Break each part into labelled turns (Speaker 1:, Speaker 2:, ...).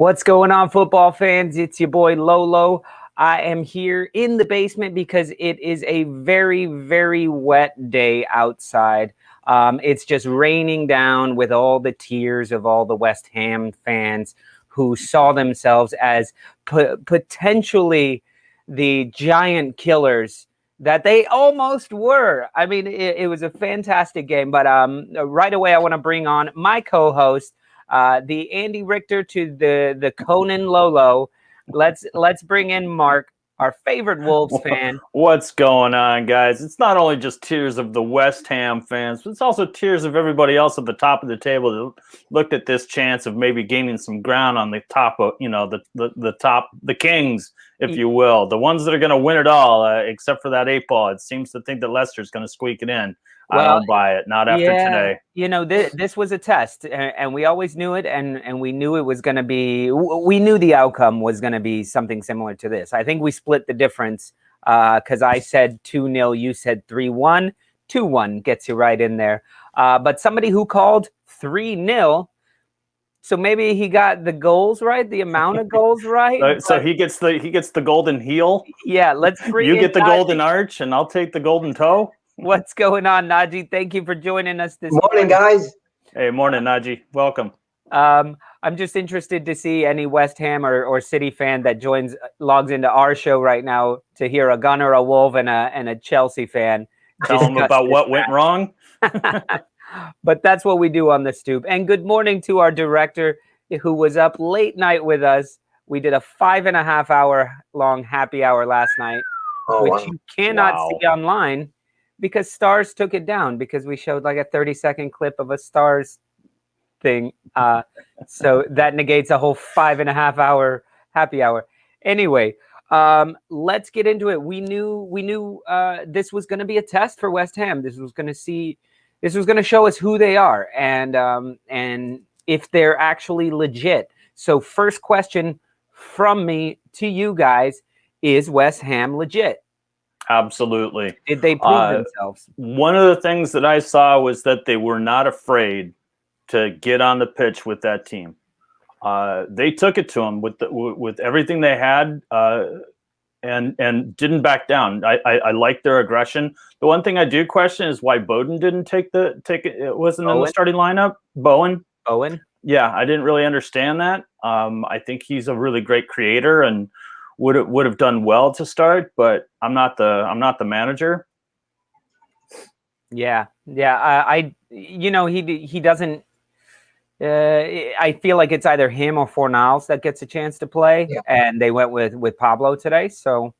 Speaker 1: What's going on, football fans? It's your boy Lolo. I am here in the basement because it is a very, very wet day outside. It's just raining down with all the tears of all the West Ham fans who saw themselves as potentially the giant killers that they almost were. I mean, it was a fantastic game. But right away, I want to bring on my co-host, the Andy Richter to the Conan Lolo. Let's bring in Mark, our favorite Wolves fan.
Speaker 2: What's going on, guys? It's not only just tears of the West Ham fans, but it's also tears of everybody else at the top of the table that looked at this chance of maybe gaining some ground on the top of, the Kings, if you will, the ones that are going to win it all, except for that 8-ball. It seems to think that Leicester's going to squeak it in. Well, I don't buy it. Not after today.
Speaker 1: You know, this was a test, and we always knew it, and we knew it was going to be. We knew the outcome was going to be something similar to this. I think we split the difference because I said 2-0, you said 3-1. 2-1 gets you right in there. But somebody who called 3-0. So maybe he got the goals right, the amount of goals right.
Speaker 2: So he gets the golden heel.
Speaker 1: Yeah, let's bring
Speaker 2: you get the golden arch, and I'll take the golden toe.
Speaker 1: What's going on, Naji? Thank you for joining us this
Speaker 3: morning, guys.
Speaker 2: Hey, morning, Naji. Welcome.
Speaker 1: I'm just interested to see any West Ham or City fan that logs into our show right now to hear a Gunner, a Wolf, and a Chelsea fan.
Speaker 2: Tell them about what went wrong.
Speaker 1: But that's what we do on the Stoop. And good morning to our director who was up late night with us. We did a 5.5-hour long happy hour last night, which you cannot see online because Stars took it down because we showed like a 30-second clip of a Stars thing. So that negates a whole 5.5-hour happy hour. Anyway, let's get into it. We knew this was going to be a test for West Ham. This was going to show us who they are and if they're actually legit. So first question from me to you guys, is West Ham legit?
Speaker 2: Absolutely.
Speaker 1: Did they prove themselves?
Speaker 2: One of the things that I saw was that they were not afraid to get on the pitch with that team. They took it to them with everything they had and didn't back down. I like their aggression. The one thing I do question is why Bowden didn't take it. It wasn't in the starting lineup. Bowen. Yeah, I didn't really understand that. I think he's a really great creator and would have done well to start, but I'm not the manager.
Speaker 1: Yeah. He doesn't. I feel like it's either him or Fornals that gets a chance to play, and they went with Pablo today. So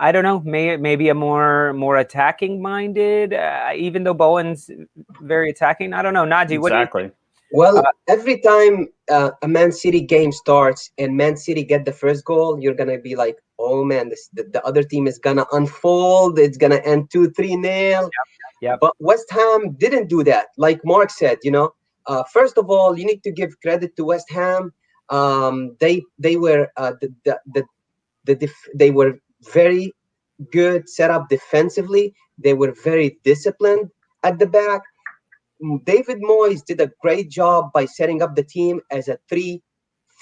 Speaker 1: I don't know, maybe a more attacking minded, even though Bowen's very attacking. I don't know, Naji. What do you think?
Speaker 3: Well, every time a Man City game starts and Man City get the first goal, you're gonna be like, oh man, the other team is gonna unfold. It's gonna end 2-3-0.
Speaker 1: Yeah.
Speaker 3: But West Ham didn't do that. Like Mark said, first of all, you need to give credit to West Ham. They were they were very good set up defensively. They were very disciplined at the back. David Moyes did a great job by setting up the team as a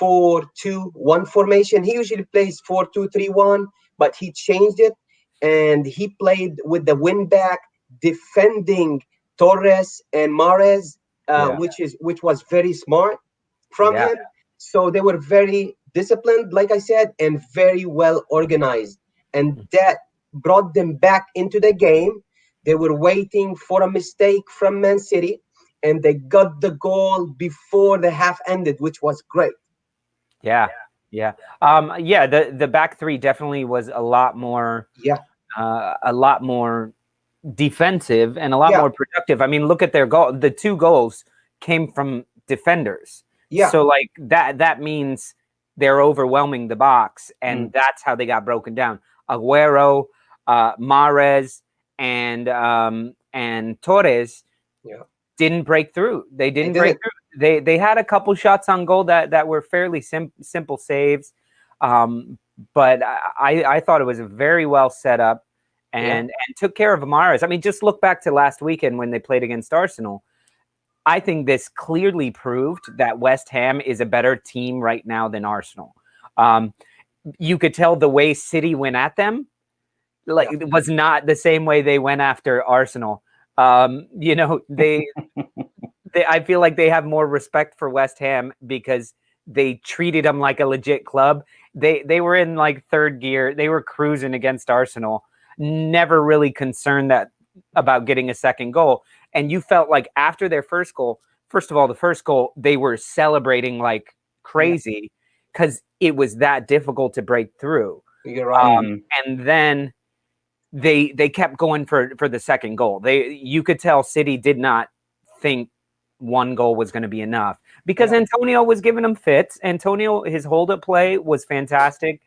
Speaker 3: 3-4-2-1 formation. He usually plays 4-2-3-1, but he changed it and he played with the wing back, defending Torres and Mahrez. Which was very smart from him. So they were very disciplined, like I said, and very well organized. And that brought them back into the game. They were waiting for a mistake from Man City, and they got the goal before the half ended, which was great.
Speaker 1: Yeah. The back three definitely was a lot more defensive and a lot more productive. I mean, look at their goal. The 2 goals came from defenders.
Speaker 3: Yeah.
Speaker 1: So like that means they're overwhelming the box, and that's how they got broken down. Aguero, Mahrez, and Torres didn't break through. They didn't break through. They had a couple shots on goal that were fairly simple saves. But I thought it was very well set up. And took care of Mahrez. I mean, just look back to last weekend when they played against Arsenal. I think this clearly proved that West Ham is a better team right now than Arsenal. You could tell the way City went at them, like it was not the same way they went after Arsenal. They I feel like they have more respect for West Ham because they treated them like a legit club. They were in like third gear. They were cruising against Arsenal, never really concerned about getting a second goal. And you felt like after their first goal, first of all, the first goal, they were celebrating like crazy because it was that difficult to break through.
Speaker 3: You're right.
Speaker 1: And then they kept going for the second goal. You could tell City did not think one goal was going to be enough because Antonio was giving them fits. Antonio, his hold-up play was fantastic.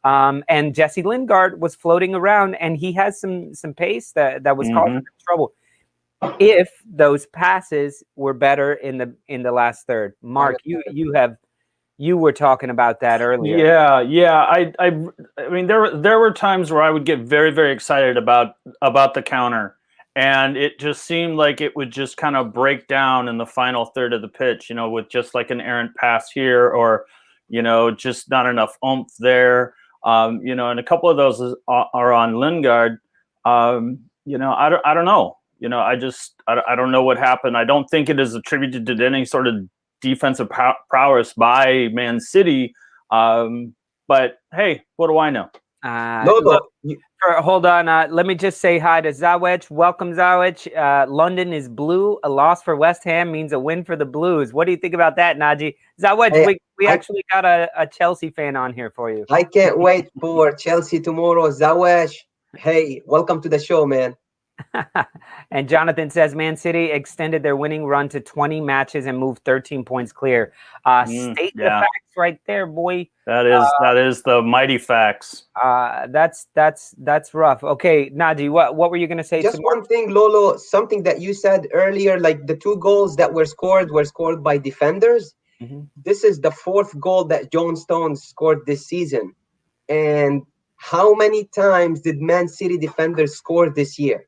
Speaker 1: And Jesse Lingard was floating around, and he has some pace that was causing trouble. If those passes were better in the last third, Mark, you were talking about that earlier.
Speaker 2: Yeah. I mean, there were times where I would get very, very excited about the counter, and it just seemed like it would just kind of break down in the final third of the pitch, with just like an errant pass here, or just not enough oomph there. And a couple of those are on Lingard. I don't know. I don't know what happened. I don't think it is attributed to any sort of defensive prowess by Man City. But hey, what do I know?
Speaker 1: Hold on. Let me just say hi to Zawech. Welcome, Zawech. London is blue. A loss for West Ham means a win for the Blues. What do you think about that, Naji? Zawech, hey, we actually got a Chelsea fan on here for you.
Speaker 3: I can't wait for Chelsea tomorrow. Zawech, hey, welcome to the show, man.
Speaker 1: And Jonathan says Man City extended their winning run to 20 matches and moved 13 points clear. State the facts right there, boy.
Speaker 2: That is the mighty facts.
Speaker 1: That's rough. Okay, Naji, what were you going to say?
Speaker 3: Just one thing, Lolo, something that you said earlier, like the 2 goals that were scored by defenders. This is the 4th goal that John Stones scored this season. And how many times did Man City defenders score this year?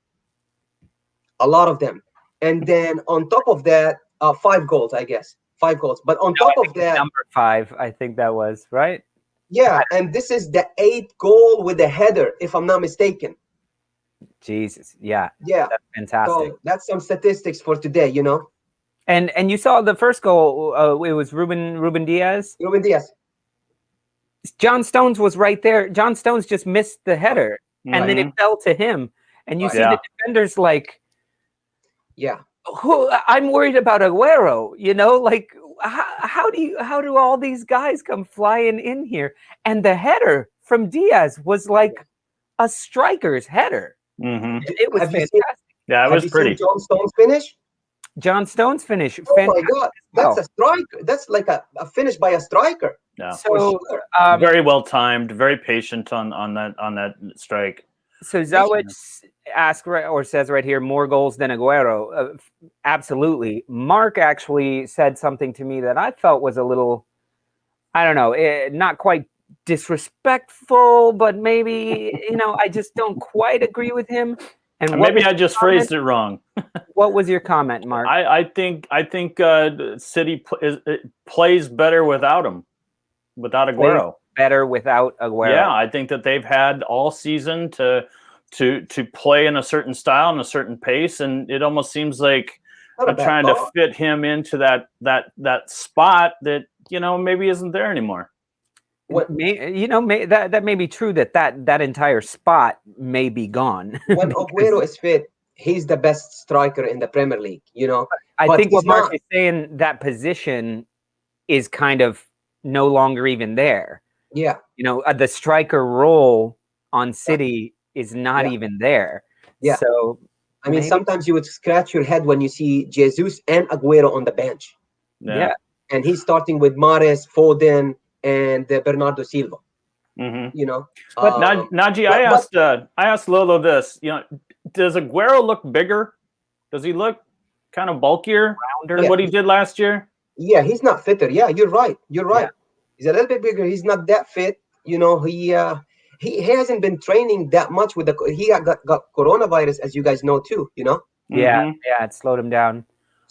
Speaker 3: A lot of them. And then on top of that, 5 goals, I guess. 5 goals. But on top of that...
Speaker 1: Number 5, I think that was, right?
Speaker 3: Yeah, and this is the 8th goal with a header, if I'm not mistaken.
Speaker 1: Jesus, yeah.
Speaker 3: Yeah.
Speaker 1: That's fantastic.
Speaker 3: So that's some statistics for today,
Speaker 1: And you saw the first goal, it was Ruben Diaz?
Speaker 3: Ruben Diaz.
Speaker 1: John Stones was right there. John Stones just missed the header, and then it fell to him. And you see the defenders like...
Speaker 3: Yeah.
Speaker 1: I'm worried about Aguero, like how do all these guys come flying in here? And the header from Diaz was like a striker's header. It was fantastic.
Speaker 2: It was pretty.
Speaker 3: Seen John Stones finish?
Speaker 1: John Stones finish.
Speaker 3: Oh my God, that's a striker. That's like a finish by a striker.
Speaker 2: Yeah.
Speaker 1: So
Speaker 2: very well timed, very patient on that strike.
Speaker 1: So Zawich says right here, more goals than Aguero. Absolutely. Mark actually said something to me that I felt was a little, I don't know, not quite disrespectful, but maybe, I just don't quite agree with him.
Speaker 2: And maybe I just phrased it wrong.
Speaker 1: What was your comment, Mark?
Speaker 2: I think City plays better without him, without Aguero.
Speaker 1: Better without Aguero.
Speaker 2: Yeah, I think that they've had all season to play in a certain style and a certain pace, and it almost seems like they're trying to fit him into that spot that maybe isn't there anymore.
Speaker 3: What
Speaker 1: that may be true that entire spot may be gone.
Speaker 3: When Aguero is fit, he's the best striker in the Premier League.
Speaker 1: I think what Mark is saying, that position is kind of no longer even there.
Speaker 3: Yeah.
Speaker 1: The striker role on City is not even there.
Speaker 3: Yeah.
Speaker 1: So
Speaker 3: I mean, sometimes you would scratch your head when you see Jesus and Aguero on the bench.
Speaker 1: Yeah.
Speaker 3: And he's starting with Mahrez, Foden, and Bernardo Silva.
Speaker 2: But Naji, I asked Lolo this. Does Aguero look bigger? Does he look kind of bulkier than what he did last year?
Speaker 3: Yeah, he's not fitter. Yeah, you're right. Yeah. He's a little bit bigger. He's not that fit. He hasn't been training that much he got coronavirus, as you guys know too.
Speaker 1: Yeah, it slowed him down.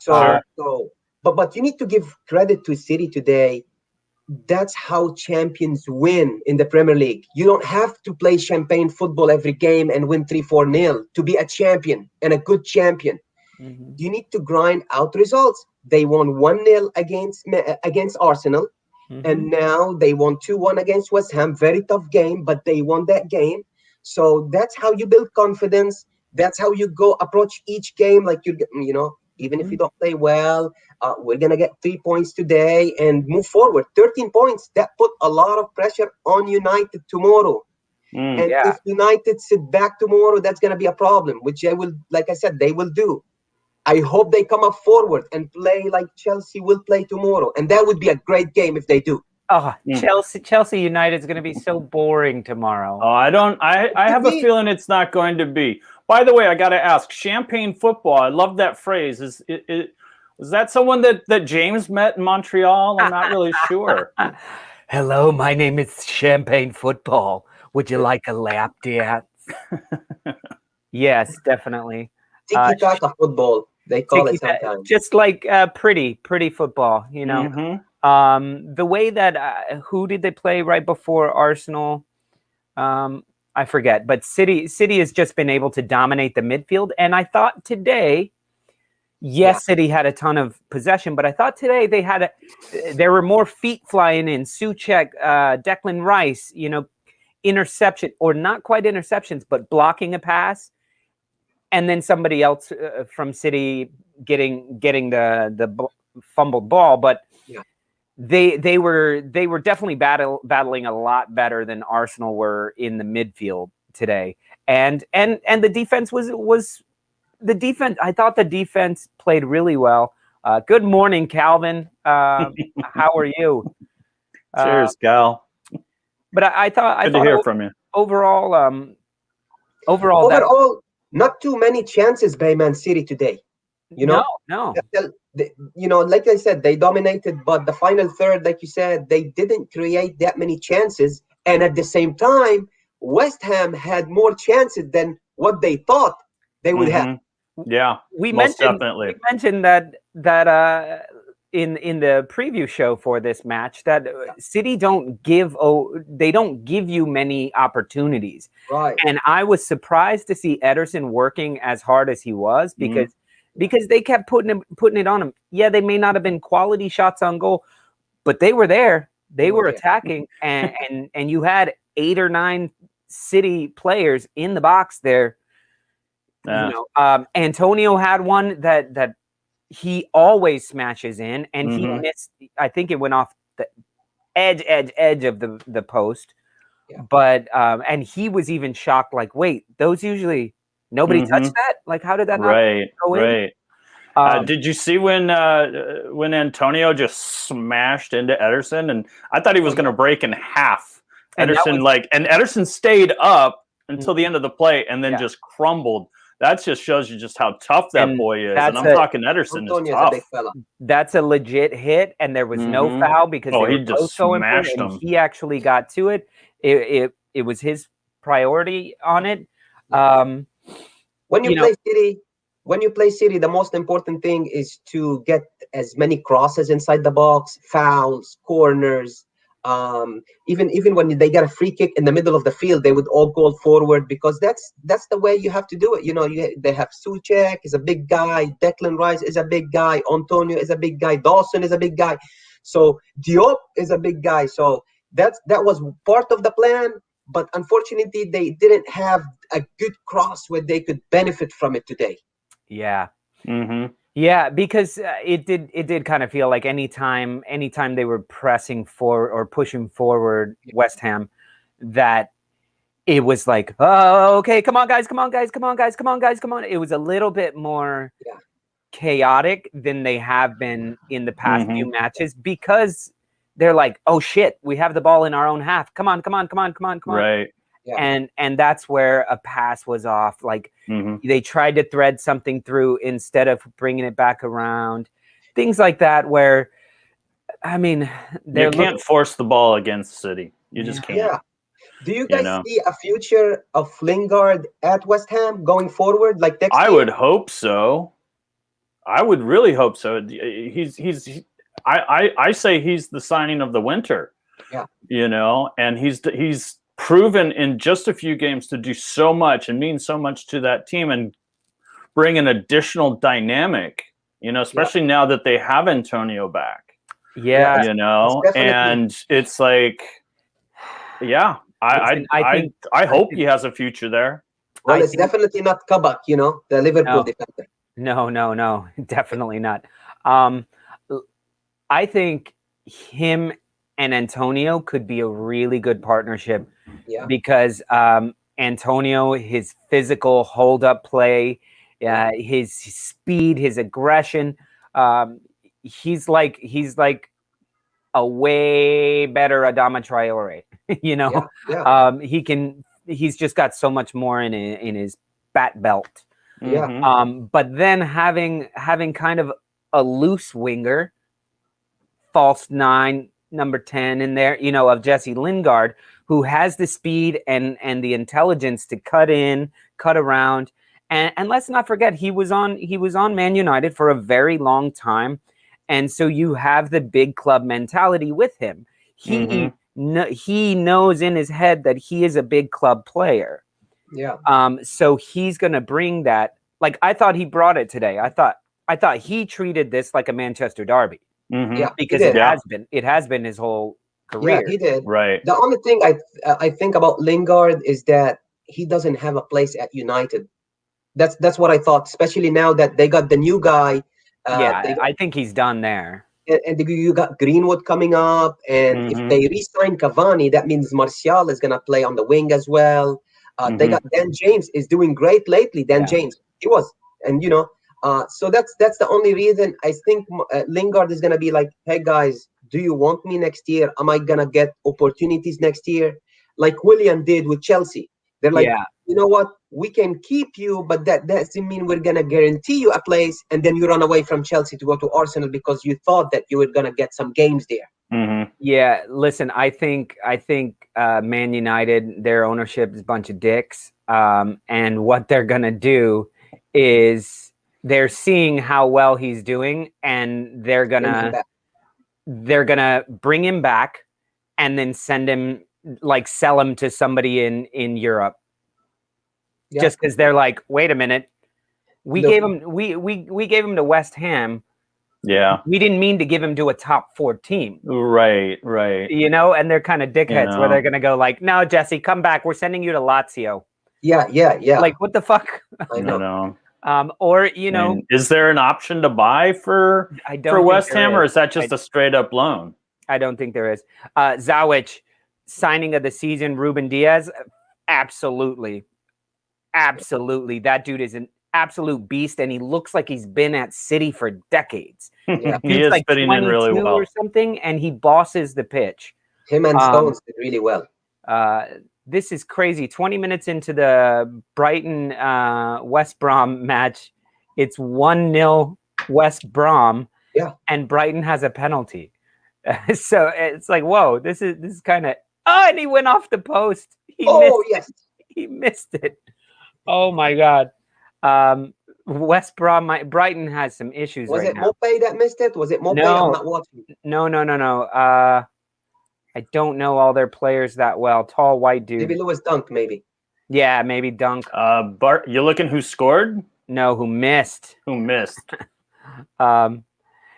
Speaker 3: But you need to give credit to City today. That's how champions win in the Premier League. You don't have to play champagne football every game and win 3-4-0 to be a champion and a good champion. You need to grind out results. They won 1-0 against Arsenal, and now they won 2-1 against West Ham. Very tough game, but they won that game. So that's how you build confidence. That's how you go approach each game. Like even if you don't play well, we're gonna get 3 points today and move forward. 13 points. That put a lot of pressure on United tomorrow. And if United sit back tomorrow, that's gonna be a problem, which they will, like I said, they will do. I hope they come up forward and play like Chelsea will play tomorrow, and that would be a great game if they do.
Speaker 1: Oh, Chelsea United is going to be so boring tomorrow.
Speaker 2: Oh, I have a feeling it's not going to be. By the way, I got to ask, champagne football. I love that phrase. Was that someone that James met in Montreal? I'm not really sure.
Speaker 1: Hello, my name is Champagne Football. Would you like a lap dance? Yes, definitely.
Speaker 3: Tiki-taka football, they call it sometimes.
Speaker 1: Just like pretty football, you know. The way that who did they play right before Arsenal? I forget, but City has just been able to dominate the midfield, and I thought today, City had a ton of possession, but I thought today there were more feet flying in. Souček, Declan Rice, interception, or not quite interceptions, but blocking a pass, and then somebody else from City getting the fumbled ball, but. They were definitely battling a lot better than Arsenal were in the midfield today, and the defense was the defense. I thought the defense played really well. Good morning, Calvin. How are you?
Speaker 2: Cheers, Cal.
Speaker 1: But I thought
Speaker 2: good to hear from you.
Speaker 1: Overall,
Speaker 3: not too many chances by Man City today.
Speaker 1: No.
Speaker 3: Like I said, they dominated, but the final third, like you said, they didn't create that many chances. And at the same time, West Ham had more chances than what they thought they would have.
Speaker 2: Yeah,
Speaker 1: we mentioned that in the preview show for this match that City don't give you many opportunities.
Speaker 3: Right.
Speaker 1: And I was surprised to see Ederson working as hard as he was because they kept putting it on him. Yeah, they may not have been quality shots on goal, but they were there. They were attacking, and you had 8 or 9 City players in the box there. Antonio had one that he always smashes in, and he missed. I think it went off the edge of the post. Yeah. But and he was even shocked. Like, wait, those usually. Nobody touched that? Like, how did that not go in?
Speaker 2: Right. Did you see when Antonio just smashed into Ederson? And I thought he was going to break in half. Ederson stayed up until the end of the play and then just crumbled. That just shows you just how tough that boy is. And I'm talking Ederson is tough.
Speaker 1: That's a legit hit, and there was no foul because
Speaker 2: he just smashed him.
Speaker 1: He actually got to it. It was his priority on it.
Speaker 3: When you play City, the most important thing is to get as many crosses inside the box, fouls, corners. Even when they get a free kick in the middle of the field, they would all go forward because that's the way you have to do it. They have Souček is a big guy, Declan Rice is a big guy, Antonio is a big guy, Dawson is a big guy, so Diop is a big guy. So that was part of the plan. But unfortunately, they didn't have a good cross where they could benefit from it today.
Speaker 1: Yeah. Yeah, because it did kind of feel like anytime they were pressing forward or pushing forward West Ham, that it was like, oh, okay, come on, guys. It was a little bit more chaotic than they have been in the past few matches because they're like, oh shit, we have the ball in our own half. Come on.
Speaker 2: Right.
Speaker 1: Yeah. And that's where a pass was off. Like they tried to thread something through instead of bringing it back around. Things like that where, I mean,
Speaker 2: you can't force the ball against City. You just can't.
Speaker 3: Yeah. Do you guys see a future of Lingard at West Ham going forward? Like next
Speaker 2: I
Speaker 3: year?
Speaker 2: would hope so. I would really hope so. I say he's the signing of the winter.
Speaker 3: Yeah.
Speaker 2: You know, and he's proven in just a few games to do so much and mean so much to that team and bring an additional dynamic, you know, especially now that they have Antonio back.
Speaker 1: Yeah.
Speaker 2: You know, and it's like, yeah, I hope he has a future there.
Speaker 3: Well, it's definitely not Kabak, you know, the Liverpool defender.
Speaker 1: No, definitely not. I think him and Antonio could be a really good partnership because Antonio, his physical hold-up play, his speed, his aggression, he's like a way better Adama Traore. You know, he's just got so much more in his bat belt.
Speaker 3: Yeah.
Speaker 1: But then having kind of a loose winger, false 9, number 10 in there, you know, of Jesse Lingard, who has the speed and the intelligence to cut in, cut around. And let's not forget, he was on Man United for a very long time. And so you have the big club mentality with him. He knows in his head that he is a big club player.
Speaker 3: Yeah.
Speaker 1: So he's going to bring that. Like, I thought he brought it today. I thought he treated this like a Manchester derby.
Speaker 3: Yeah,
Speaker 1: because it has been his whole career.
Speaker 3: Yeah, he did.
Speaker 2: Right.
Speaker 3: The only thing I think about Lingard is that he doesn't have a place at United. That's what I thought, especially now that they got the new guy.
Speaker 1: I think he's done there.
Speaker 3: And you got Greenwood coming up, and if they re-sign Cavani, that means Martial is gonna play on the wing as well. They got Dan James is doing great lately. James, he was, and you know. So that's the only reason I think Lingard is gonna be like, hey guys, do you want me next year? Am I gonna get opportunities next year? Like William did with Chelsea. They're like, you know what? We can keep you, but that doesn't mean we're gonna guarantee you a place. And then you run away from Chelsea to go to Arsenal because you thought that you were gonna get some games there.
Speaker 1: Yeah, listen, I think Man United, their ownership is a bunch of dicks, and what they're gonna do is they're seeing how well he's doing, and they're gonna bring him back, and then send him, like, sell him to somebody in Europe, just because they're like, wait a minute, we gave him to West Ham.
Speaker 2: Yeah,
Speaker 1: we didn't mean to give him to a top 4 team.
Speaker 2: Right.
Speaker 1: You know, and they're kind of dickheads where they're gonna go like, no, Jesse, come back. We're sending you to Lazio.
Speaker 3: Yeah.
Speaker 1: Like, what the fuck?
Speaker 3: I know.
Speaker 1: Or, you know,
Speaker 2: and is there an option to buy for West Ham, or is that just a straight up loan?
Speaker 1: I don't think there is. Zawich, signing of the season, Ruben Diaz, absolutely. That dude is an absolute beast, and he looks like he's been at City for decades.
Speaker 2: Yeah. He is like fitting in really well
Speaker 1: or something, and he bosses the pitch.
Speaker 3: Him and Stones did really well.
Speaker 1: This is crazy. 20 minutes into the Brighton West Brom match, it's 1-0 West Brom, and Brighton has a penalty. So it's like, whoa, this is kind of, and he went off the post. He missed it. Oh my God. West Brom, Brighton has some issues right now.
Speaker 3: Was it Mopé that missed it? Was it Mopé?
Speaker 1: No.
Speaker 3: I'm not watching.
Speaker 1: No. I don't know all their players that well. Tall white dude.
Speaker 3: Maybe Lewis Dunk, maybe.
Speaker 1: Yeah, maybe Dunk.
Speaker 2: Bart, you looking who scored?
Speaker 1: No, who missed.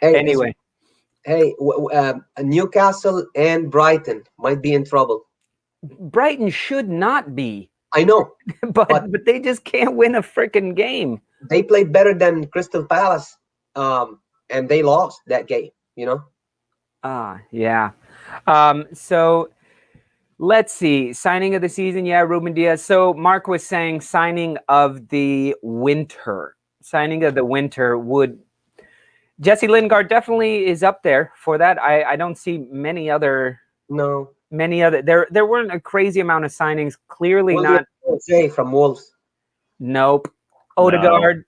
Speaker 3: Anyway. Hey, Newcastle and Brighton might be in trouble.
Speaker 1: Brighton should not be.
Speaker 3: I know.
Speaker 1: but they just can't win a freaking game.
Speaker 3: They played better than Crystal Palace, and they lost that game, you know?
Speaker 1: Yeah. So let's see. Signing of the season, Ruben Diaz. So Mark was saying signing of the winter. Signing of the winter would... Jesse Lingard definitely is up there for that. I don't see many other...
Speaker 3: No.
Speaker 1: Many other... There weren't a crazy amount of signings. Clearly not...
Speaker 3: Jose from Wolves.
Speaker 1: Nope. Odegaard.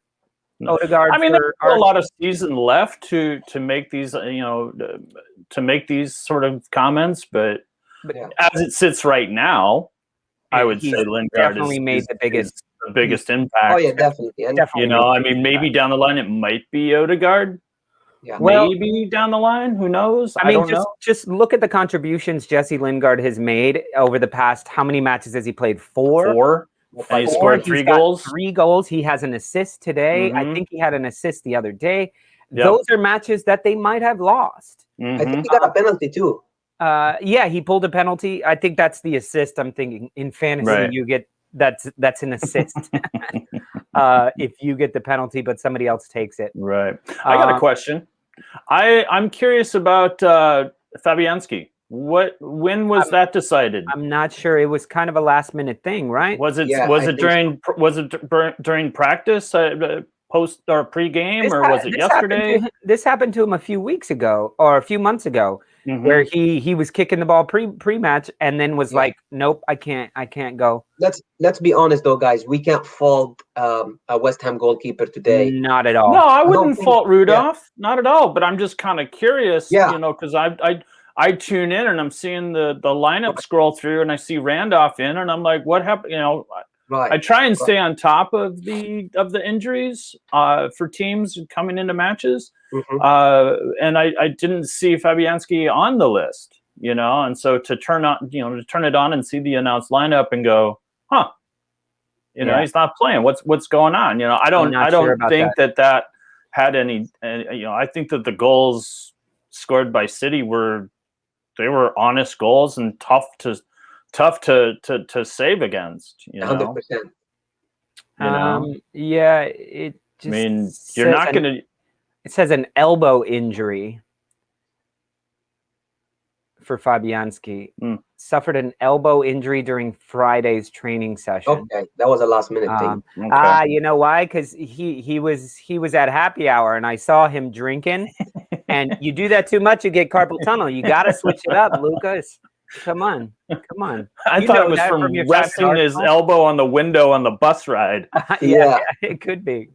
Speaker 2: No. I mean, there's a lot of season left to make these, you know, to make these sort of comments, but as it sits right now, I would say Lingard
Speaker 1: definitely made the biggest
Speaker 2: the biggest impact.
Speaker 3: Oh yeah, definitely. And
Speaker 1: Definitely.
Speaker 2: You know, I mean, maybe down the line it might be Odegaard.
Speaker 3: yeah.
Speaker 1: Well,
Speaker 2: Maybe down the line, who knows?
Speaker 1: I mean,
Speaker 2: don't know.
Speaker 1: just look at the contributions Jesse Lingard has made over the past. How many matches has he played? Four.
Speaker 2: And he scored 3 goals.
Speaker 1: 3 goals. He has an assist today. I think he had an assist the other day. Those are matches that they might have lost.
Speaker 3: I think he got a penalty too.
Speaker 1: Yeah, he pulled a penalty. I think that's the assist. I'm thinking in fantasy you get that's an assist. If you get the penalty, but somebody else takes it.
Speaker 2: Right. I got a question. I'm curious about Fabianski. When was that decided?
Speaker 1: I'm not sure. It was kind of a last minute thing, right?
Speaker 2: Was it during practice, post or pre-game, or was it yesterday?
Speaker 1: This happened to him a few weeks ago or a few months ago, where he was kicking the ball pre-match and then was like, nope, I can't go.
Speaker 3: Let's be honest though, guys. We can't fault a West Ham goalkeeper today.
Speaker 1: Not at all.
Speaker 2: No, I wouldn't fault Rudolph. Not at all. But I'm just kind of curious, you know, because I tune in and I'm seeing the lineup scroll through and I see Randolph in and I'm like, what happened? You know, I try and stay on top of the injuries for teams coming into matches, and I didn't see Fabianski on the list, you know, and so to turn it on and see the announced lineup and go, you know, he's not playing. What's going on? You know, I don't think that had any. You know, I think that the goals scored by City were honest goals and tough to save against, you know.
Speaker 3: 100%.
Speaker 1: Yeah, it just,
Speaker 2: I mean, you're not going to.
Speaker 1: It says an elbow injury for Fabianski. Suffered an elbow injury during Friday's training session.
Speaker 3: Okay, that was a last minute thing.
Speaker 1: You know why? Because he was at happy hour and I saw him drinking. And you do that too much, you get carpal tunnel. You got to switch it up, Lucas. Come on.
Speaker 2: I thought it was from resting his elbow on the window on the bus ride.
Speaker 1: Yeah, it could be.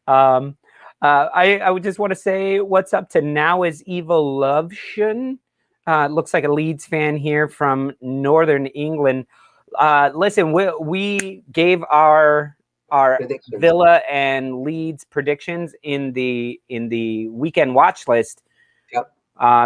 Speaker 1: I would just want to say what's up to Now is Evil Loveshin. Looks like a Leeds fan here from Northern England. Listen, we gave our Villa and Leeds predictions in the weekend watch list.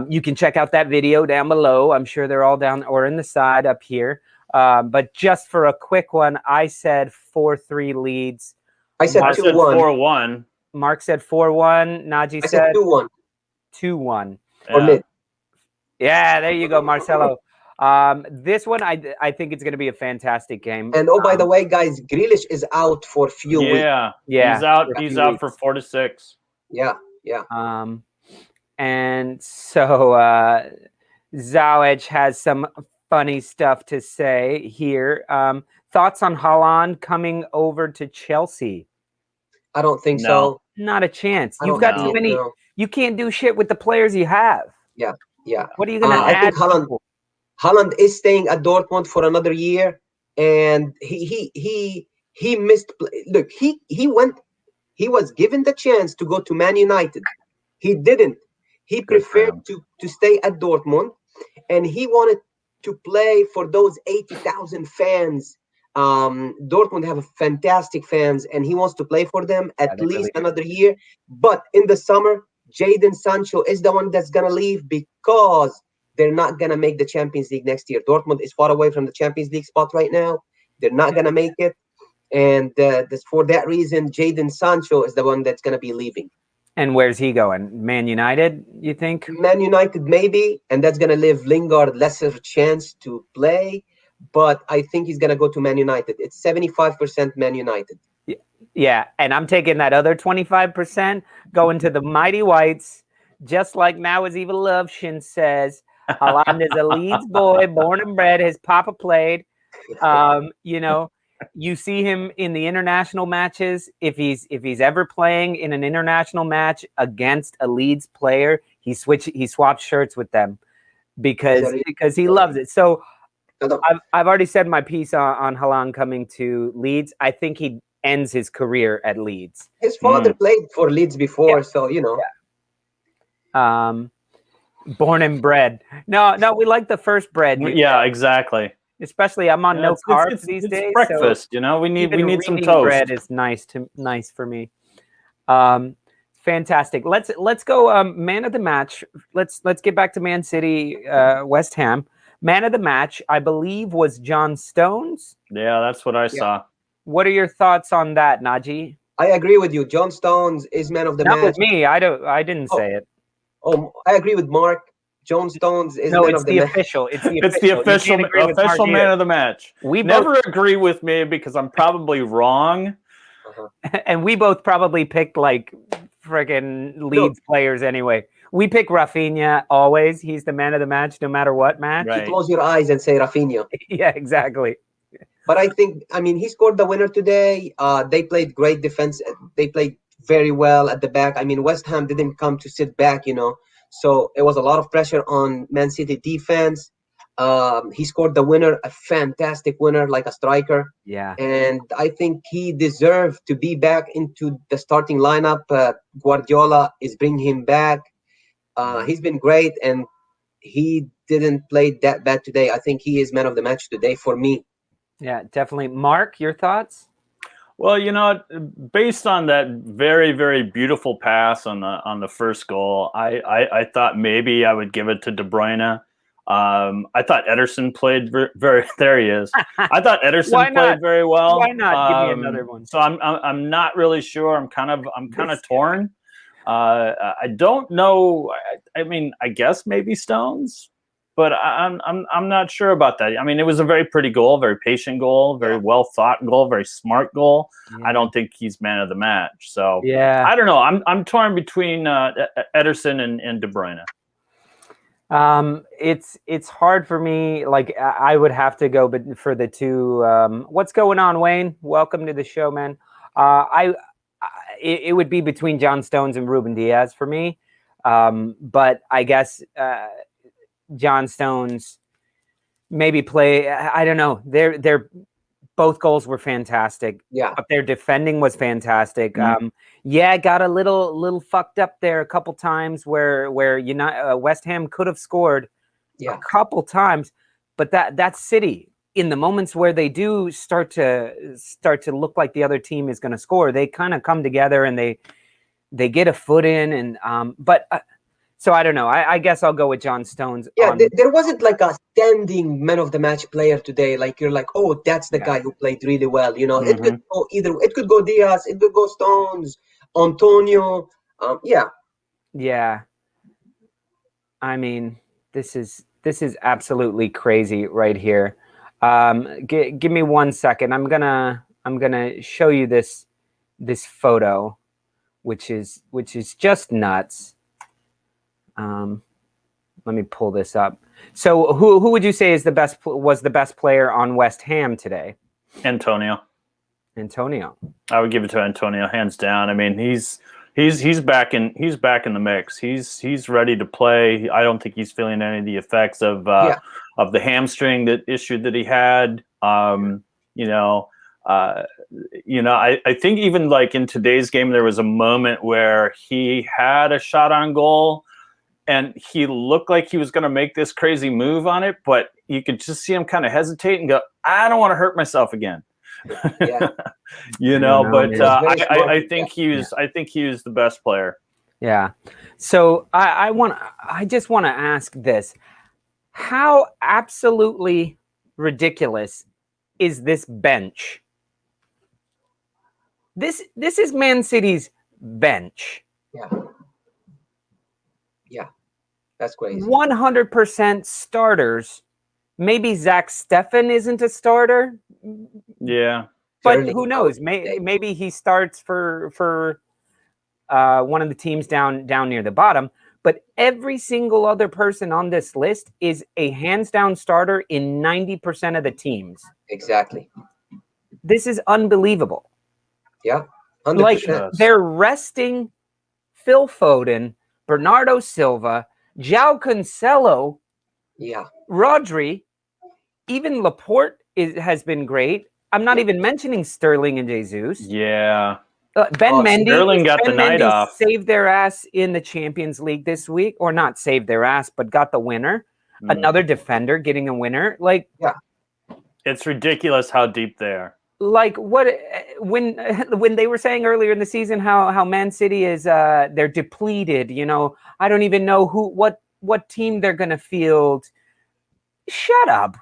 Speaker 1: You can check out that video down below. I'm sure they're all down or in the side up here. But just for a quick one, I said 4-3 Leeds.
Speaker 3: I said
Speaker 2: 4-1.
Speaker 1: Mark said 4-1. Naji said
Speaker 3: 2-1.
Speaker 1: 2-1.
Speaker 3: Yeah,
Speaker 1: there you go, Marcelo. This one, I think it's going to be a fantastic game.
Speaker 3: And by the way, guys, Grealish is out for a few weeks.
Speaker 2: Yeah, he's out. He's out for 4 to 6.
Speaker 3: Yeah.
Speaker 1: And so Zawich has some funny stuff to say here. Thoughts on Haaland coming over to Chelsea?
Speaker 3: I don't think so.
Speaker 1: Not a chance. You've got too many. You can't do shit with the players you have.
Speaker 3: Yeah.
Speaker 1: What are you going to add?
Speaker 3: I think Haaland is staying at Dortmund for another year, and he missed. Look, he was given the chance to go to Man United. He didn't. He preferred to stay at Dortmund, and he wanted to play for those 80,000 fans. Dortmund have fantastic fans, and he wants to play for them at least another year. But in the summer, Jadon Sancho is the one that's gonna leave because they're not gonna make the Champions League next year. Dortmund is far away from the Champions League spot right now. They're not gonna make it, and for that reason, Jadon Sancho is the one that's gonna be leaving.
Speaker 1: And where's he going? Man United, you think?
Speaker 3: Man United, maybe, and that's gonna leave Lingard lesser chance to play. But I think he's gonna go to Man United. It's 75% Man United.
Speaker 1: Yeah, and I'm taking that other 25%, going to the Mighty Whites, just like Now is Evil Loveshin says. Haaland is a Leeds boy, born and bred. His papa played. You know, you see him in the international matches. If he's ever playing in an international match against a Leeds player, he swaps shirts with them because he loves it. So I've already said my piece on Haaland coming to Leeds. I think he ends his career at Leeds.
Speaker 3: His father played for Leeds before, so you know.
Speaker 1: Born and bred. No, we like the first bred.
Speaker 2: Yeah, exactly.
Speaker 1: Especially I'm on no carbs these
Speaker 2: it's
Speaker 1: days.
Speaker 2: breakfast,
Speaker 1: so
Speaker 2: we need some
Speaker 1: reading
Speaker 2: toast.
Speaker 1: bread is nice for me. Fantastic. Let's go man of the match. Let's get back to Man City, West Ham. Man of the match, I believe, was John Stones.
Speaker 2: Yeah, that's what I saw.
Speaker 1: What are your thoughts on that, Naji?
Speaker 3: I agree with you. John Stones is man of the
Speaker 1: Not
Speaker 3: match.
Speaker 1: with me. I didn't say it.
Speaker 3: Oh, I agree with Mark. John Stones is
Speaker 1: No,
Speaker 3: man
Speaker 1: it's
Speaker 3: of the
Speaker 1: the
Speaker 3: match.
Speaker 1: official. It's the
Speaker 2: It's the
Speaker 1: official.
Speaker 2: official man of the match.
Speaker 1: We
Speaker 2: never agree with me because I'm probably wrong.
Speaker 1: And we both probably picked like friggin' Leeds players anyway. We pick Rafinha always. He's the man of the match no matter what match.
Speaker 2: Right.
Speaker 3: You close your eyes and say Rafinha.
Speaker 1: Yeah, exactly.
Speaker 3: But I mean, he scored the winner today. They played great defense. They played very well at the back. I mean, West Ham didn't come to sit back, So it was a lot of pressure on Man City defense. He scored the winner, a fantastic winner, like a striker.
Speaker 1: Yeah.
Speaker 3: And I think he deserved to be back into the starting lineup. Guardiola is bringing him back. He's been great, and he didn't play that bad today. I think he is man of the match today for me.
Speaker 1: Yeah, definitely. Mark, your thoughts?
Speaker 2: Well, based on that very, very beautiful pass on the first goal, I thought maybe I would give it to De Bruyne. I thought Ederson played very. There he is. I thought Ederson played very well.
Speaker 1: Why not give me another one?
Speaker 2: So I'm not really sure. I'm kind of torn. I don't know. I mean, I guess maybe Stones, but I'm not sure about that. I mean, it was a very pretty goal, very patient goal, very well thought goal, very smart goal. Yeah. I don't think he's man of the match. So
Speaker 1: yeah,
Speaker 2: I don't know. I'm torn between Ederson and De Bruyne.
Speaker 1: It's hard for me. Like I would have to go, but for the two, what's going on, Wayne? Welcome to the show, man. It would be between John Stones and Ruben Diaz for me. But I guess John Stones maybe play. I don't know. They're both goals were fantastic.
Speaker 3: Yeah,
Speaker 1: but their defending was fantastic. Yeah, got a little fucked up there a couple times where West Ham could have scored a couple times, but that's City. In the moments where they do start to look like the other team is going to score, they kind of come together and they get a foot in and so I don't know. I guess I'll go with John Stones.
Speaker 3: Yeah, there wasn't like a standing man of the match player today. Like you're like, oh, that's the guy who played really well. It could go either. It could go Diaz. It could go Stones, Antonio. Yeah.
Speaker 1: I mean, this is absolutely crazy right here. Give me 1 second. I'm gonna show you this photo, which is just nuts. Let me pull this up. So who would you say is was the best player on West Ham today?
Speaker 2: Antonio.
Speaker 1: I
Speaker 2: would give it to Antonio hands down. I mean, he's back in the mix. He's ready to play. I don't think he's feeling any of the effects of the hamstring issue that he had. I think even like in today's game, there was a moment where he had a shot on goal and he looked like he was going to make this crazy move on it, but you could just see him kind of hesitate and go, I don't want to hurt myself again.
Speaker 3: Yeah.
Speaker 2: I think he was the best player.
Speaker 1: Yeah. So I just want to ask this. How absolutely ridiculous is this bench? This is Man City's bench.
Speaker 3: Yeah. That's crazy.
Speaker 1: 100% starters. Maybe Zach Steffen isn't a starter.
Speaker 2: Yeah.
Speaker 1: But who knows? Maybe he starts for one of the teams down near the bottom. But every single other person on this list is a hands down starter in 90% of the teams.
Speaker 3: Exactly.
Speaker 1: This is unbelievable.
Speaker 3: Yeah.
Speaker 1: 100%. Like they're resting Phil Foden, Bernardo Silva, João Cancelo, Rodri, even Laporte has been great. I'm not even mentioning Sterling and Jesus.
Speaker 2: Yeah.
Speaker 1: Ben Mendy.
Speaker 2: Sterling got the night off.
Speaker 1: Saved their ass in the Champions League this week, or not saved their ass, but got the winner. Another defender getting a winner. Like,
Speaker 2: It's ridiculous how deep they are.
Speaker 1: Like what when they were saying earlier in the season how Man City is they're depleted, you know, I don't even know what team they're gonna field. Shut up.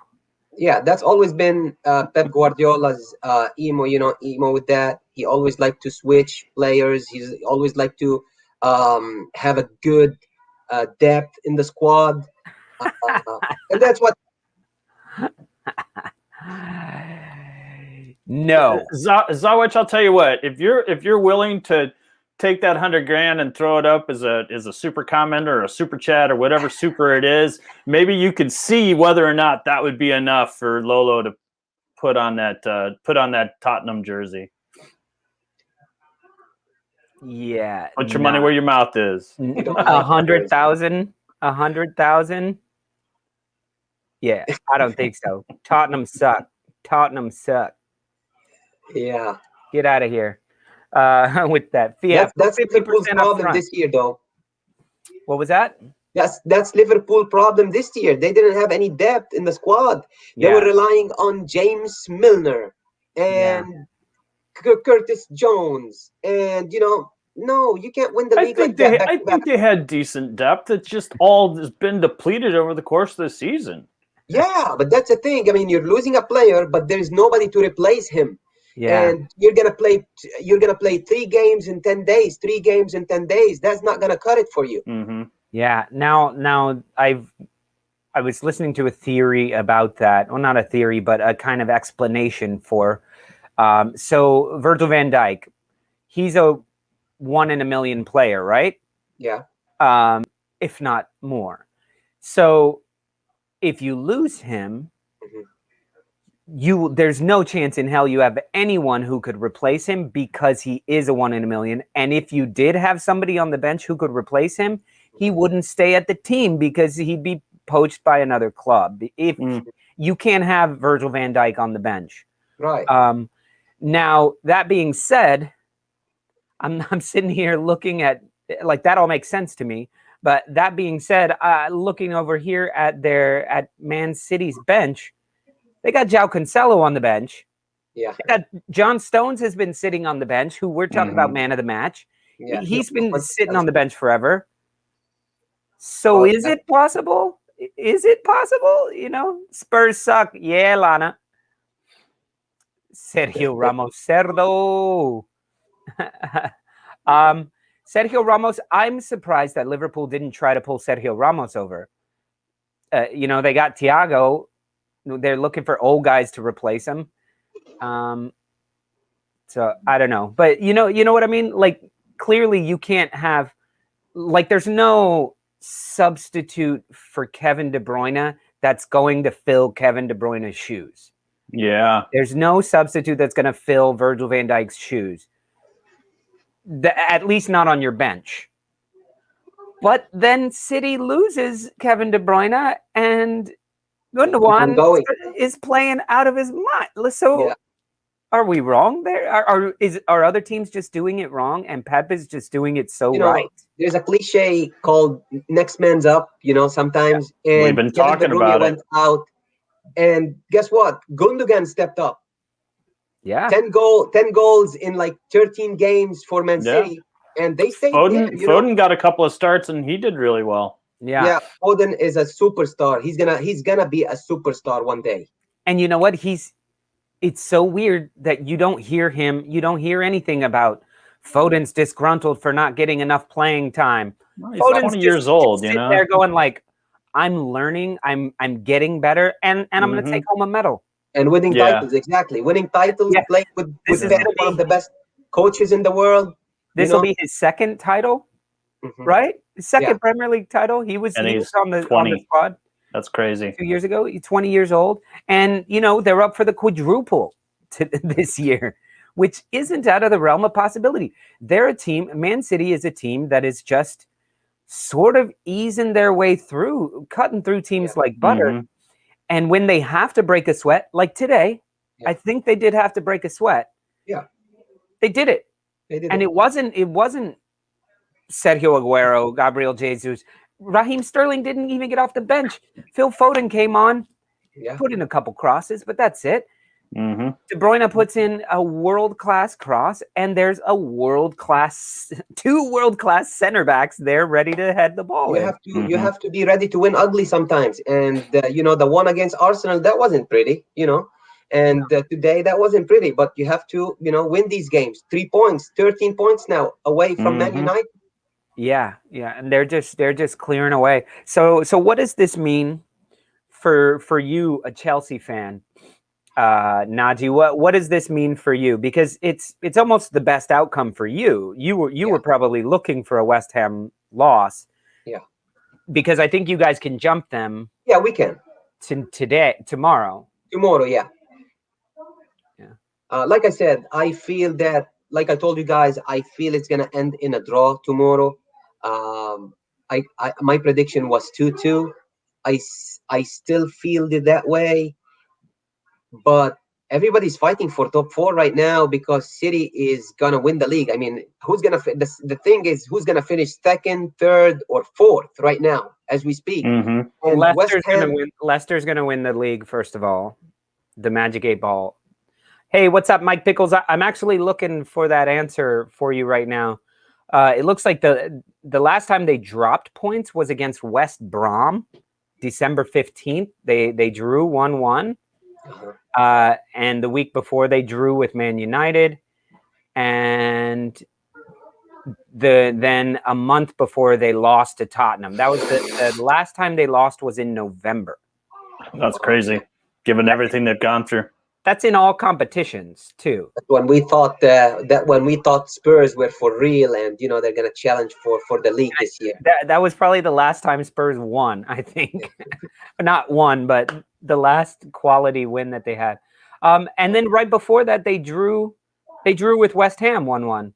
Speaker 3: Yeah, that's always been Pep Guardiola's emo with that. He always liked to switch players. He's always liked to have a good depth in the squad, and that's what.
Speaker 1: No.
Speaker 2: Zawich, I'll tell you what. If you're willing to take that $100,000 and throw it up as a super comment or a super chat or whatever super it is, maybe you could see whether or not that would be enough for Lolo to put on that Tottenham jersey.
Speaker 1: Yeah.
Speaker 2: Put your money where your mouth is.
Speaker 1: 100,000. 100,000. Yeah, I don't think so. Tottenham suck. Tottenham suck.
Speaker 3: Yeah.
Speaker 1: Get out of here with that.
Speaker 3: Yeah, that's Liverpool's problem this year, though.
Speaker 1: What was that?
Speaker 3: That's Liverpool problem this year. They didn't have any depth in the squad. They were relying on James Milner and Curtis Jones, and no, you can't win the league like that.
Speaker 2: I think they had decent depth. It's just all has been depleted over the course of the season.
Speaker 3: Yeah, but that's the thing. I mean, you're losing a player, but there's nobody to replace him.
Speaker 1: Yeah.
Speaker 3: And you're gonna play 3 games in 10 days. 3 games in 10 days. That's not gonna cut it for you.
Speaker 2: Mm-hmm.
Speaker 1: Yeah. Now I was listening to a theory about that. Well, not a theory, but a kind of explanation for. So Virgil van Dijk, he's a 1 in a million player, right?
Speaker 3: Yeah.
Speaker 1: If not more. So if you lose him, there's no chance in hell you have anyone who could replace him because he is a 1 in a million. And if you did have somebody on the bench who could replace him, he wouldn't stay at the team because he'd be poached by another club. If you can't have Virgil van Dijk on the bench.
Speaker 3: Right.
Speaker 1: Now, that being said, I'm sitting here looking at, like, that all makes sense to me. But that being said, looking over here at Man City's bench, they got João Cancelo on the bench.
Speaker 3: Yeah.
Speaker 1: They got John Stones has been sitting on the bench, who we're talking about man of the match.
Speaker 3: Yeah.
Speaker 1: He's been sitting on the bench forever. So is it possible? Is it possible? Spurs suck. Yeah, Lana. Sergio Ramos Cerdo. Sergio Ramos, I'm surprised that Liverpool didn't try to pull Sergio Ramos over. They got Thiago. They're looking for old guys to replace him. So I don't know. But you know what I mean? Like, clearly you can't have, like, there's no substitute for Kevin De Bruyne that's going to fill Kevin De Bruyne's shoes.
Speaker 2: Yeah.
Speaker 1: There's no substitute that's going to fill Virgil van Dijk's shoes. At least not on your bench. But then City loses Kevin De Bruyne and Gundogan is playing out of his mind. So are we wrong there? Are other teams just doing it wrong and Pep is just doing it so right?
Speaker 3: There's a cliche called next man's up, sometimes.
Speaker 2: Yeah.
Speaker 3: And
Speaker 2: we've been talking about
Speaker 3: went out. And guess what? Gundogan stepped up.
Speaker 1: Yeah.
Speaker 3: 10 goals in like 13 games for Man City. And they stayed there.
Speaker 2: Foden got a couple of starts and he did really well.
Speaker 1: Yeah.
Speaker 3: Foden is a superstar. He's gonna be a superstar one day.
Speaker 1: And you know what? It's so weird that you don't hear anything about Foden's disgruntled for not getting enough playing time.
Speaker 2: Well, he's 20 years old,
Speaker 1: They're going like, I'm learning, I'm getting better, and I'm gonna take home a medal.
Speaker 3: And winning titles, exactly. Winning titles, playing with one of the best coaches in the world.
Speaker 1: This will be his second title, right? His second Premier League title. He was on the squad.
Speaker 2: That's crazy.
Speaker 1: 2 years ago. He's 20 years old. And, they're up for the quadruple this year, which isn't out of the realm of possibility. They're a team, Man City is a team that is just sort of easing their way through, cutting through teams like butter. And when they have to break a sweat, like today, I think they did have to break a sweat.
Speaker 3: Yeah.
Speaker 1: They did it. And it wasn't Sergio Aguero, Gabriel Jesus. Raheem Sterling didn't even get off the bench. Phil Foden came on. put in a couple crosses, but that's it.
Speaker 2: Mm-hmm.
Speaker 1: De Bruyne puts in a world-class cross, and there's a two world-class center backs there ready to head the ball in.
Speaker 3: You have to be ready to win ugly sometimes. And the one against Arsenal, that wasn't pretty, and today that wasn't pretty, but you have to win these games. 3 points, 13 points now away from Man United.
Speaker 1: Yeah, and they're just clearing away. So what does this mean for you, a Chelsea fan? Naji, what does this mean for you? Because it's almost the best outcome for you. You were probably looking for a West Ham loss.
Speaker 3: Yeah.
Speaker 1: Because I think you guys can jump them.
Speaker 3: Yeah, we can.
Speaker 1: Tomorrow.
Speaker 3: Tomorrow, yeah.
Speaker 1: Yeah.
Speaker 3: Like I said, I feel that, like I told you guys, I feel it's gonna end in a draw tomorrow. My prediction was 2-2. I still feel it that way. But everybody's fighting for top 4 right now because City is gonna win the league. I mean, who's gonna? The thing is, who's gonna finish 2nd, 3rd, or 4th right now as we speak?
Speaker 2: Mm-hmm.
Speaker 3: And
Speaker 1: Leicester's gonna win the league first of all, the Magic 8 Ball. Hey, what's up, Mike Pickles? I'm actually looking for that answer for you right now. It looks like the last time they dropped points was against West Brom, December 15th. They drew 1-1. And the week before they drew with Man United, and then a month before they lost to Tottenham. That was the last time they lost was in November.
Speaker 2: That's crazy, given everything they've gone through.
Speaker 1: That's in all competitions too.
Speaker 3: When we thought Spurs were for real and they're gonna challenge for the league this year.
Speaker 1: That was probably the last time Spurs won, I think. Not won, but the last quality win that they had. And then right before that, they drew with West Ham 1-1.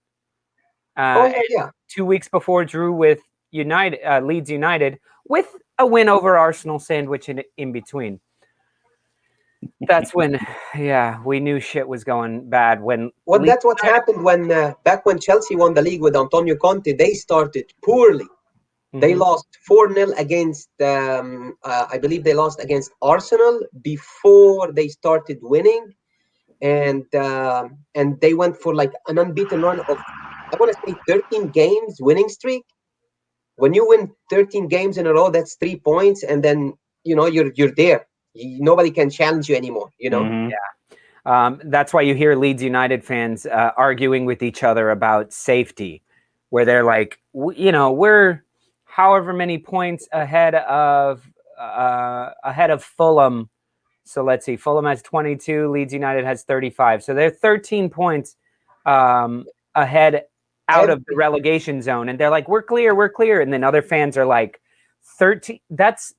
Speaker 1: 2 weeks before, drew with Leeds United, with a win over Arsenal sandwich in between. That's when, we knew shit was going bad.
Speaker 3: That's what happened when back when Chelsea won the league with Antonio Conte. They started poorly. Mm-hmm. They lost 4-0 against. I believe they lost against Arsenal before they started winning, and they went for like an unbeaten run of, I want to say, 13 games winning streak. When you win 13 games in a row, that's 3 points, and then you're there. Nobody can challenge you anymore,
Speaker 2: Mm-hmm.
Speaker 1: Yeah. That's why you hear Leeds United fans arguing with each other about safety, where they're like, we're however many points ahead of Fulham. So let's see, Fulham has 22, Leeds United has 35. So they're 13 points ahead out of the relegation zone, and they're like, we're clear. And then other fans are like, 13. That's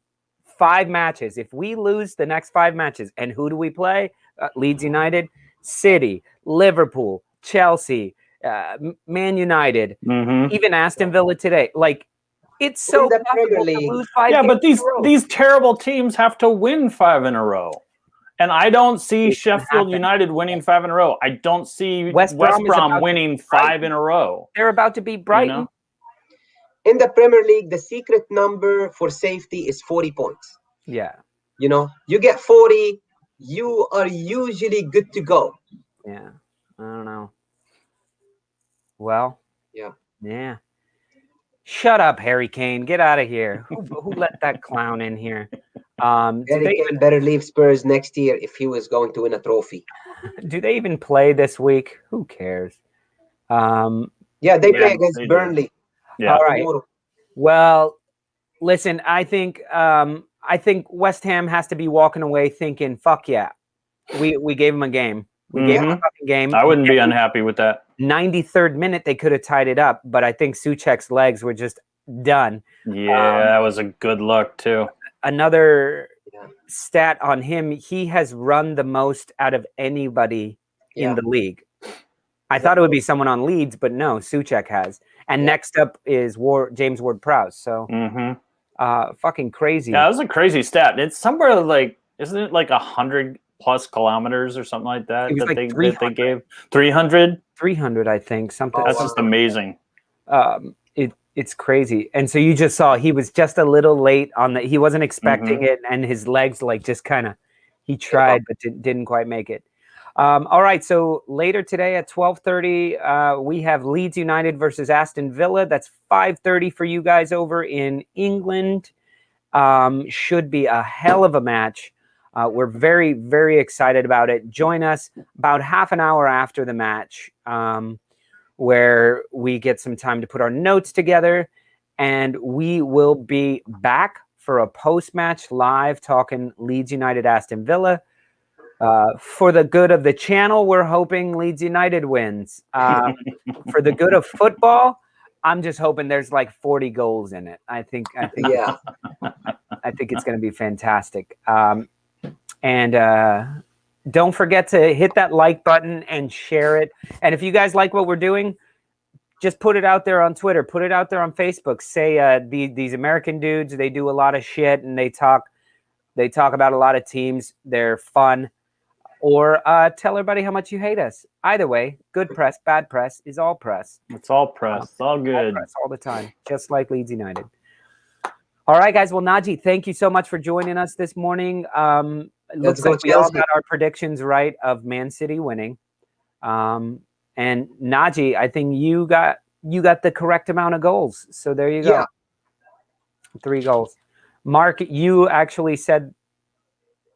Speaker 1: 5 matches. If we lose the next 5 matches, and who do we play? Leeds United, City, Liverpool, Chelsea, Man United, even Aston Villa today. Like, it's so possible to lose 5 games.
Speaker 2: Yeah, but these terrible teams have to win 5 in a row. And I don't see Sheffield United winning 5 in a row. I don't see West Brom winning 5 in a row.
Speaker 1: They're about to beat Brighton.
Speaker 3: In the Premier League, the secret number for safety is 40 points.
Speaker 1: Yeah.
Speaker 3: You get 40, you are usually good to go.
Speaker 1: Yeah. I don't know. Well. Yeah. Shut up, Harry Kane. Get out of here. Who let that clown in here?
Speaker 3: Harry Kane better leave Spurs next year if he was going to win a trophy.
Speaker 1: Do they even play this week? Who cares?
Speaker 3: They play against Burnley.
Speaker 2: Yeah.
Speaker 1: All right. Well, listen, I think West Ham has to be walking away thinking, fuck yeah. We gave them a game. We gave them a fucking game.
Speaker 2: I wouldn't be unhappy with that.
Speaker 1: 93rd minute, they could have tied it up, but I think Souček's legs were just done.
Speaker 2: Yeah, that was a good look too.
Speaker 1: Another stat on him, he has run the most out of anybody in the league. I thought it would be someone on Leeds, but no, Souček has. And next up is James Ward-Prowse. So fucking crazy.
Speaker 2: Yeah, that was a crazy stat. It's somewhere like, isn't it like 100+ kilometers or something like that?
Speaker 1: It was
Speaker 2: that
Speaker 1: like
Speaker 2: they gave 300.
Speaker 1: 300, I think. Something.
Speaker 2: That's just amazing.
Speaker 1: It's crazy. And so you just saw he was just a little late on the. He wasn't expecting it, and his legs like just kind of He tried, but didn't quite make it. All right, so later today at 12:30, we have Leeds United versus Aston Villa. That's 5:30 for you guys over in England. Should be a hell of a match. We're very, very excited about it. Join us about half an hour after the match, where we get some time to put our notes together, and we will be back for a post-match live talking Leeds United Aston Villa. For the good of the channel, we're hoping Leeds United wins. For the good of football, I'm just hoping there's like 40 goals in it. I think
Speaker 3: Yeah.
Speaker 1: I think it's going to be fantastic. And don't forget to hit that like button and share it. And if you guys like what we're doing, just put it out there on Twitter. Put it out there on Facebook. Say these American dudes, they do a lot of shit and they talk about a lot of teams. They're fun. Or tell everybody how much you hate us. Either way, good press, bad press is all press.
Speaker 2: It's all press. It's all good.
Speaker 1: All press all the time, just like Leeds United. All right, guys. Well, Naji, thank you so much for joining us this morning. It looks like we all got our predictions right of Man City winning. And Naji, I think you got the correct amount of goals. So there you go.
Speaker 3: Yeah.
Speaker 1: 3 goals. Mark, you actually said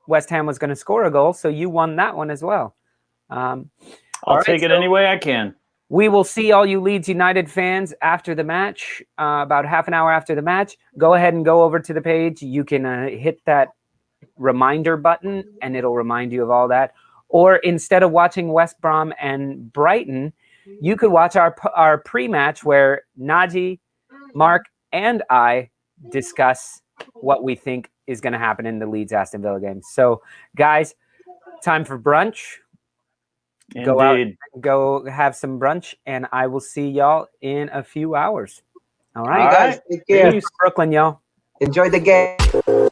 Speaker 1: West Ham was going to score a goal, so you won that one as well.
Speaker 2: I'll take it any way I can.
Speaker 1: We will see all you Leeds United fans after the match, about half an hour after the match. Go ahead and go over to the page. You can hit that reminder button, and it'll remind you of all that. Or instead of watching West Brom and Brighton, you could watch our pre-match where Naji, Mark, and I discuss what we think is going to happen in the Leeds Aston Villa game. So, guys, time for brunch.
Speaker 2: Indeed.
Speaker 1: Go out, go have some brunch, and I will see y'all in a few hours. All right,
Speaker 3: guys, take care.
Speaker 1: Peace, Brooklyn, y'all.
Speaker 3: Enjoy the game.